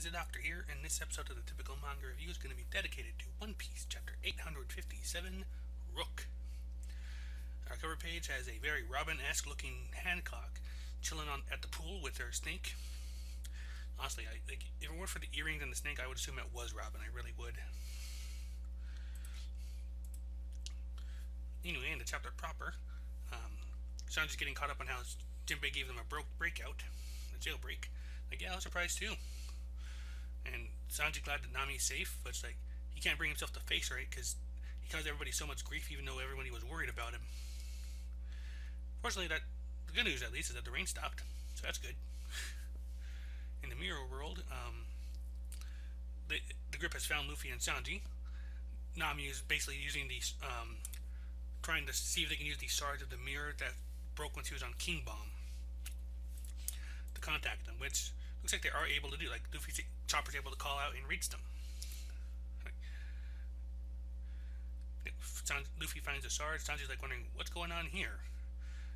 Zeidoktor here, and this episode of the Typical Manga Review is going to be dedicated to One Piece, Chapter 857, Rook. Our cover page has a very Robin-esque looking Hancock chilling at the pool with her snake. Honestly, if it weren't for the earrings and the snake, I would assume it was Robin. I really would. Anyway, in the chapter proper, Sanji's getting caught up on how Jinbei gave them a breakout, a jailbreak. Yeah, I was surprised too. And Sanji's glad that Nami's safe, but it's he can't bring himself to face her, right? Because he caused everybody so much grief, even though everybody was worried about him. Fortunately, the good news at least is that the rain stopped, so that's good. In the mirror world, the group has found Luffy and Sanji. Nami is basically using these, trying to see if they can use these shards of the mirror that broke when she was on King Bomb to contact them, which looks like they are able to do. Chopper's able to call out and reach them. Luffy finds the shards. Sanji's wondering what's going on here.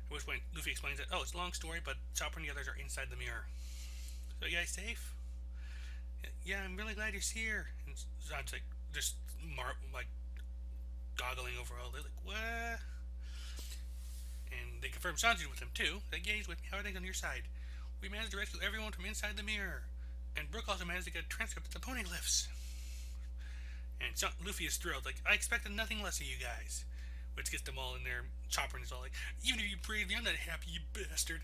At which point Luffy explains that, oh, it's a long story, but Chopper and the others are inside the mirror. So you guys safe? Yeah, I'm really glad you're here. And Sanji's just goggling over all this, what? And they confirm Sanji with them too. Yeah, he's with me. How are things on your side? We managed to rescue everyone from inside the mirror. And Brook also managed to get a transcript of the poneglyphs. And Luffy is thrilled. I expected nothing less of you guys. Which gets them all in there. Chopper is all even if you praise me, I'm not happy, you bastard.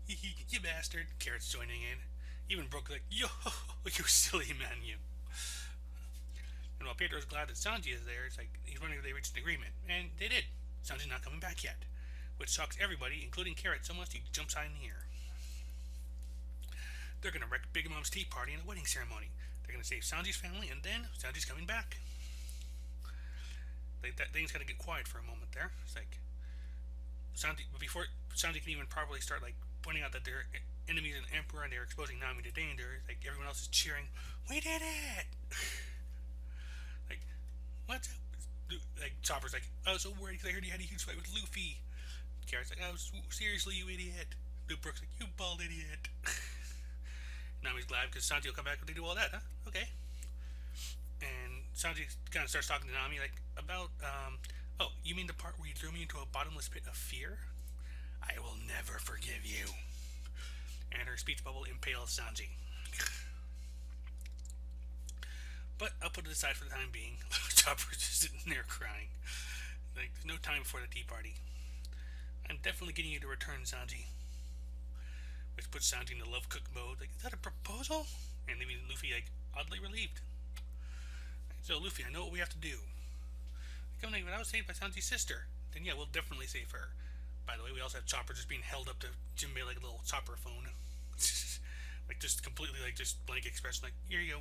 You bastard. Carrot's joining in. Even Brook yo, you silly man, you. And while Pedro's glad that Sanji is there, it's he's wondering if they reached an agreement. And they did. Sanji's not coming back yet. Which shocks everybody, including Carrot, so much he jumps out in the air. They're going to wreck Big Mom's tea party and a wedding ceremony. They're going to save Sanji's family, and then Sanji's coming back. That thing's got to get quiet for a moment there. It's Sanji, before Sanji can even properly start pointing out that they're enemies of the Emperor and they're exposing Nami to danger, everyone else is cheering, we did it! What's up? Chopper's I was so worried because I heard you had a huge fight with Luffy. Carrot's oh, seriously, you idiot. Brook's you bald idiot. Nami's glad because Sanji will come back if they do all that, huh? Okay. And Sanji kind of starts talking to Nami about, oh, you mean the part where you threw me into a bottomless pit of fear? I will never forgive you. And her speech bubble impales Sanji. But I'll put it aside for the time being. Chopper's just sitting there crying. There's no time for the tea party. I'm definitely getting you to return, Sanji. Which puts Sanji in the love cook mode. Is that a proposal? And leaving Luffy oddly relieved. So Luffy, I know what we have to do. When I was saved by Sanji's sister, then yeah, we'll definitely save her. By the way, we also have Chopper just being held up to Jinbei like a little chopper phone. Just completely just blank expression, here you go.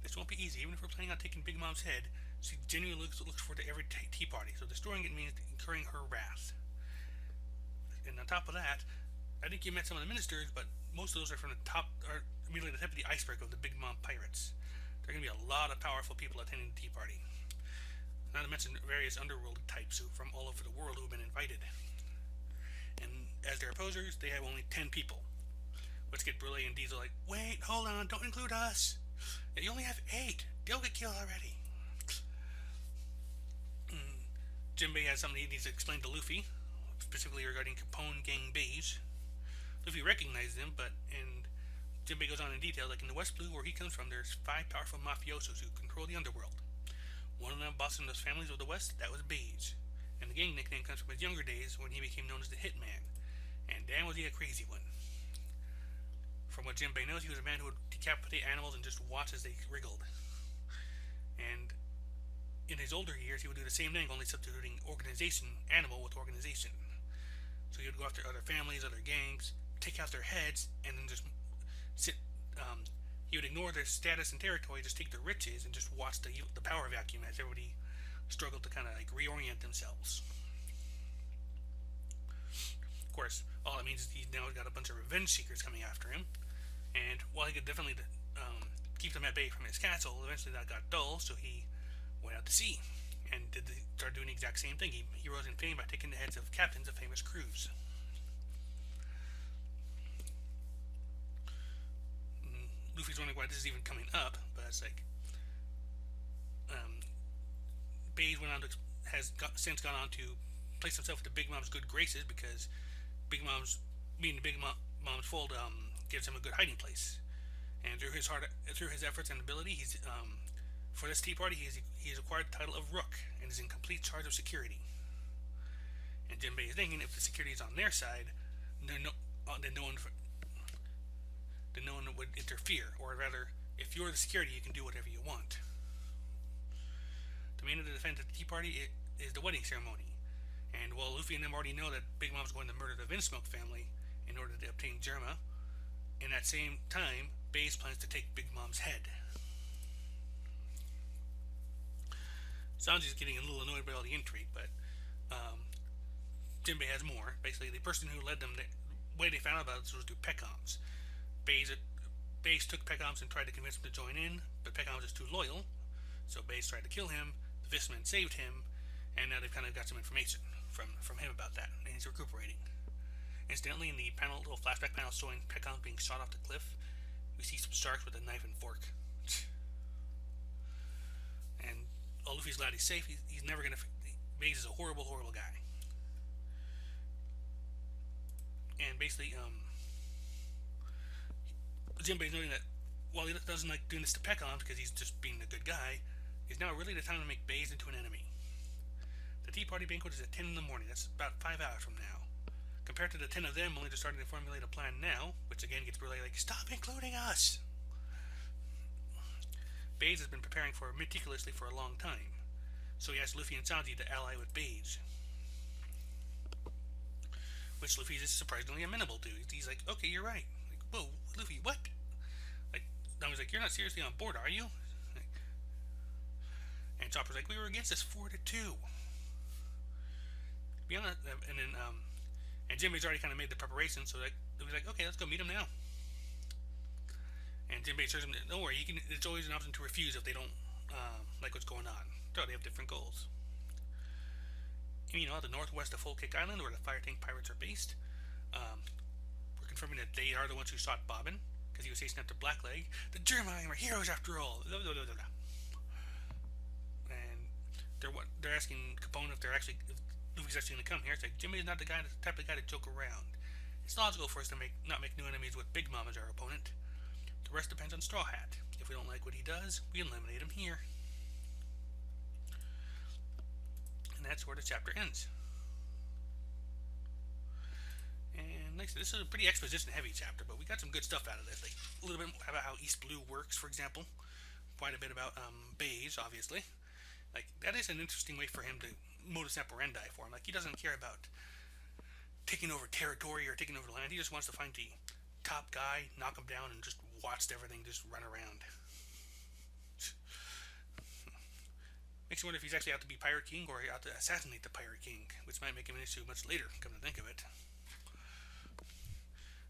This won't be easy, even if we're planning on taking Big Mom's head. She genuinely looks forward to every tea party, so destroying it means incurring her wrath. And on top of that, I think you met some of the ministers, but most of those are from the top, or immediately the tip of the iceberg of the Big Mom pirates. There are going to be a lot of powerful people attending the tea party. Not to mention various underworld types from all over the world who have been invited. And as their opposers, they have only 10 people. Which get Brule and Diesel wait, hold on, don't include us. You only have 8. They'll get killed already. Jinbei has something he needs to explain to Luffy, specifically regarding Capone Gang Beige. Luffy recognizes him, and Jinbei goes on in detail, in the West Blue where he comes from, there's 5 powerful mafiosos who control the underworld. One of them bossing those families of the West, that was Beige. And the gang nickname comes from his younger days when he became known as the Hitman. And damn was he a crazy one. From what Jinbei knows, he was a man who would decapitate animals and just watch as they wriggled. And in his older years, he would do the same thing, only substituting animal with organization. So he would go after other families, other gangs, take out their heads, and then just sit. He would ignore their status and territory, just take their riches, and just watch the power vacuum as everybody struggled to kind of reorient themselves. Of course, all it means is he's now got a bunch of revenge seekers coming after him. And while he could definitely keep them at bay from his castle, eventually that got dull, so he went out to sea and started doing the exact same thing. He rose in fame by taking the heads of captains of famous crews. Luffy's was wondering why this is even coming up, but it's like Baze went on to since gone on to place himself into Big Mom's good graces because Big Mom's being the Mom's fold gives him a good hiding place. And through his efforts and ability, he's for this tea party, he has acquired the title of Rook and is in complete charge of security. And Jinbei is thinking if the security is on their side, then no one would interfere, or rather, if you're the security, you can do whatever you want. The main of the defense at the tea party is the wedding ceremony, and while Luffy and them already know that Big Mom's going to murder the Vinsmoke family in order to obtain Germa, in that same time, Baze plans to take Big Mom's head. Sanji's getting a little annoyed by all the intrigue, but Jinbei has more. Basically, the person who led them, the way they found out about this was through Pecoms. Baze took Pecoms and tried to convince him to join in, but Pecoms is too loyal, so Baze tried to kill him. The Fistmen saved him, and now they've kind of got some information from him about that, and he's recuperating. Incidentally, in the little flashback panel showing Pecoms being shot off the cliff, we see some sharks with a knife and fork. And Luffy's glad he's safe. He's never gonna. Baze is a horrible, horrible guy. And basically, Jinbei's noting that while he doesn't like doing this to Pecoms because he's just being a good guy, is now really the time to make Baze into an enemy. The tea party banquet is at 10 in the morning. That's about 5 hours from now. Compared to the 10 of them only just starting to formulate a plan now, which again gets really like, stop including us! Baze has been preparing meticulously for a long time, so he asked Luffy and Sanji to ally with Baze, which Luffy is surprisingly amenable to. He's like, okay, you're right. Like, whoa, Luffy, what? Like, Nami's like, you're not seriously on board, are you? Like, and Chopper's like, we were against this 4-2. Beyond that, and then and Jinbei's already kind of made the preparation, so like Luffy's like, okay, let's go meet him now. And Jinbei assures him that don't worry, it's always an option to refuse if they don't like what's going on. So they have different goals. Meanwhile, the northwest of Full Kick Island, where the Fire Tank pirates are based, we're confirming that they are the ones who shot Bobbin because he was chasing after Blackleg. The Germani were heroes after all. Blah, blah, blah, blah. And they're asking Capone if Luffy's actually going to come here. It's like Jinbei is not the type of guy to joke around. It's logical for us to not make new enemies with Big Mom as our opponent. The rest depends on Straw Hat. If we don't like what he does, we eliminate him here. And that's where the chapter ends. And like I said, this is a pretty exposition-heavy chapter, but we got some good stuff out of this. Like a little bit about how East Blue works, for example. Quite a bit about Baze, obviously. Like that is an interesting way for him to modus operandi for him. Like he doesn't care about taking over territory or taking over land. He just wants to find the top guy, knock him down, and just watch everything just run around. Makes you wonder if he's actually out to be Pirate King or out to assassinate the Pirate King, which might make him an issue much later, come to think of it.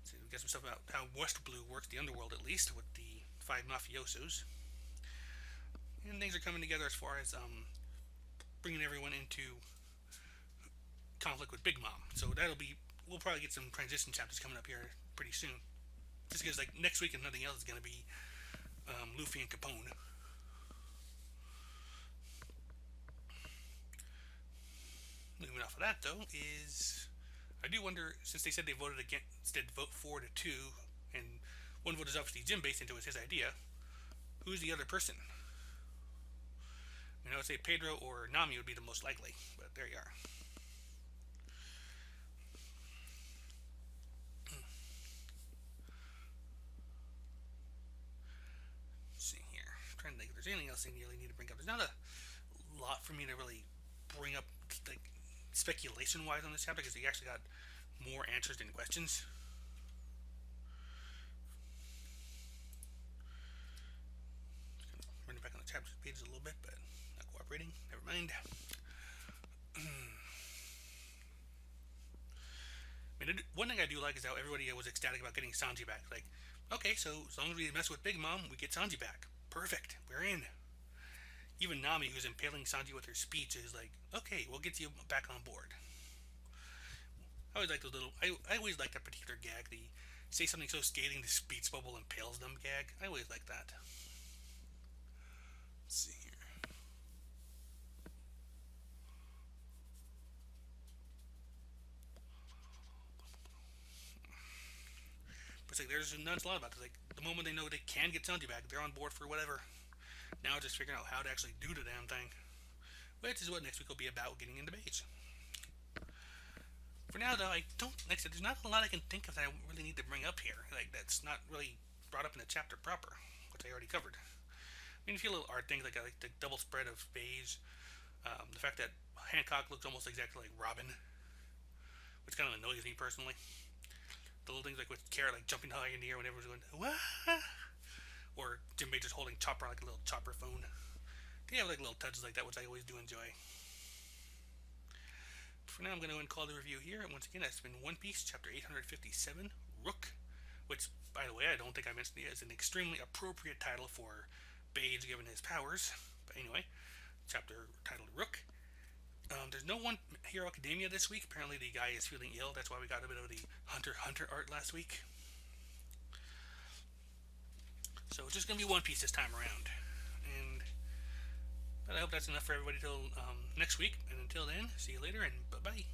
So we got some stuff about how West Blue works, the underworld at least, with the 5 mafiosos. And things are coming together as far as bringing everyone into conflict with Big Mom. So we'll probably get some transition chapters coming up here pretty soon. Just because like next week and nothing else is going to be Luffy and Capone. Moving off of that though is I do wonder, since they said they voted against it, vote 4-2, and one vote is obviously Jinbei since it was his idea. Who's the other person? I would say Pedro or Nami would be the most likely, but there you are. Let's see here. I'm trying to think if there's anything else I really need to bring up. There's not a lot for me to really bring up, like speculation-wise on this chapter, because he actually got more answers than questions. Running back on the chapter pages a little bit, but not cooperating. Never mind. I mean, one thing I do like is how everybody was ecstatic about getting Sanji back. Like, okay, so as long as we mess with Big Mom, we get Sanji back. Perfect. We're in. Even Nami, who's impaling Sanji with her speech, is like, okay, we'll get you back on board. I always like those little. I always like that particular gag. The say something so scathing this beats Bubble impales them gag. I always like that. Let's see here. But it's like there's a lot about this. Like the moment they know they can get Sanji back, they're on board for whatever. Now just figuring out how to actually do the damn thing. Which is what next week will be about, getting into base. For now, though, I don't, like I said, there's not a lot I can think of that I really need to bring up here. Like, that's not really brought up in the chapter proper, which I already covered. I mean, a few little art things, like the double spread of beige, the fact that Hancock looks almost exactly like Robin, which kind of annoys me personally. The little things like with Kara, like jumping high in the air whenever he's going, wah! Or Jinbei just holding Chopper like a little chopper phone. They have like little touches like that, which I always do enjoy. For now, I'm going to go and call the review here. And once again, that's been One Piece, chapter 857, Rook, which, by the way, I don't think I mentioned it as an extremely appropriate title for Beige given his powers. But anyway, chapter titled Rook. There's no One Hero Academia this week. Apparently, the guy is feeling ill. That's why we got a bit of the Hunter x Hunter art last week. So it's just going to be One Piece this time around. And but I hope that's enough for everybody till next week. And until then, see you later and bye-bye.